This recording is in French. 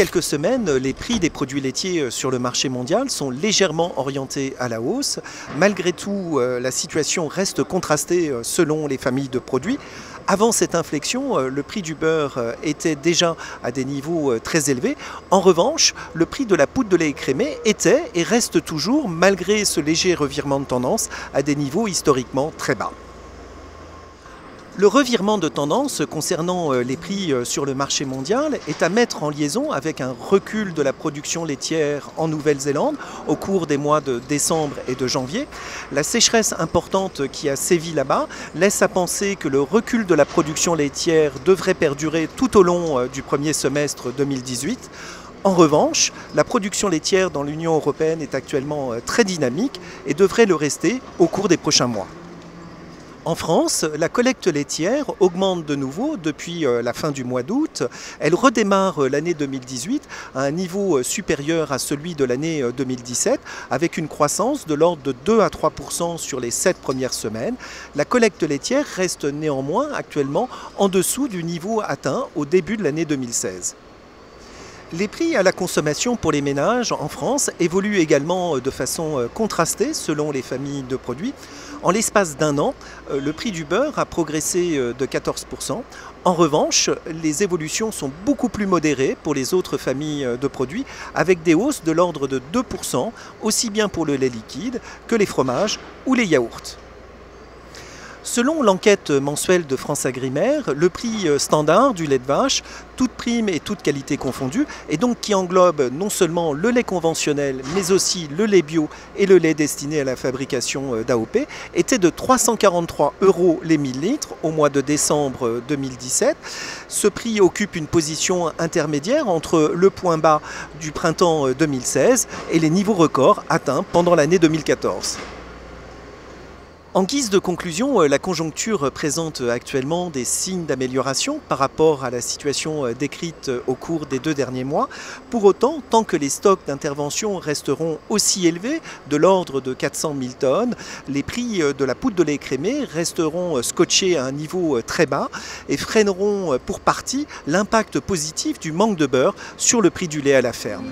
quelques semaines, les prix des produits laitiers sur le marché mondial sont légèrement orientés à la hausse. Malgré tout, la situation reste contrastée selon les familles de produits. Avant cette inflexion, le prix du beurre était déjà à des niveaux très élevés. En revanche, le prix de la poudre de lait écrémé était et reste toujours, malgré ce léger revirement de tendance, à des niveaux historiquement très bas. Le revirement de tendance concernant les prix sur le marché mondial est à mettre en liaison avec un recul de la production laitière en Nouvelle-Zélande au cours des mois de décembre et de janvier. La sécheresse importante qui a sévi là-bas laisse à penser que le recul de la production laitière devrait perdurer tout au long du premier semestre 2018. En revanche, la production laitière dans l'Union européenne est actuellement très dynamique et devrait le rester au cours des prochains mois. En France, la collecte laitière augmente de nouveau depuis la fin du mois d'août. Elle redémarre l'année 2018 à un niveau supérieur à celui de l'année 2017, avec une croissance de l'ordre de 2 à 3% sur les 7 premières semaines. La collecte laitière reste néanmoins actuellement en dessous du niveau atteint au début de l'année 2016. Les prix à la consommation pour les ménages en France évoluent également de façon contrastée selon les familles de produits. En l'espace d'un an, le prix du beurre a progressé de 14%. En revanche, les évolutions sont beaucoup plus modérées pour les autres familles de produits, avec des hausses de l'ordre de 2%, aussi bien pour le lait liquide que les fromages ou les yaourts. Selon l'enquête mensuelle de FranceAgriMer, le prix standard du lait de vache, toute prime et toute qualité confondue, et donc qui englobe non seulement le lait conventionnel, mais aussi le lait bio et le lait destiné à la fabrication d'AOP, était de 343 € les 1000 litres au mois de décembre 2017. Ce prix occupe une position intermédiaire entre le point bas du printemps 2016 et les niveaux records atteints pendant l'année 2014. En guise de conclusion, la conjoncture présente actuellement des signes d'amélioration par rapport à la situation décrite au cours des 2 derniers mois. Pour autant, tant que les stocks d'intervention resteront aussi élevés, de l'ordre de 400 000 tonnes, les prix de la poudre de lait écrémé resteront scotchés à un niveau très bas et freineront pour partie l'impact positif du manque de beurre sur le prix du lait à la ferme.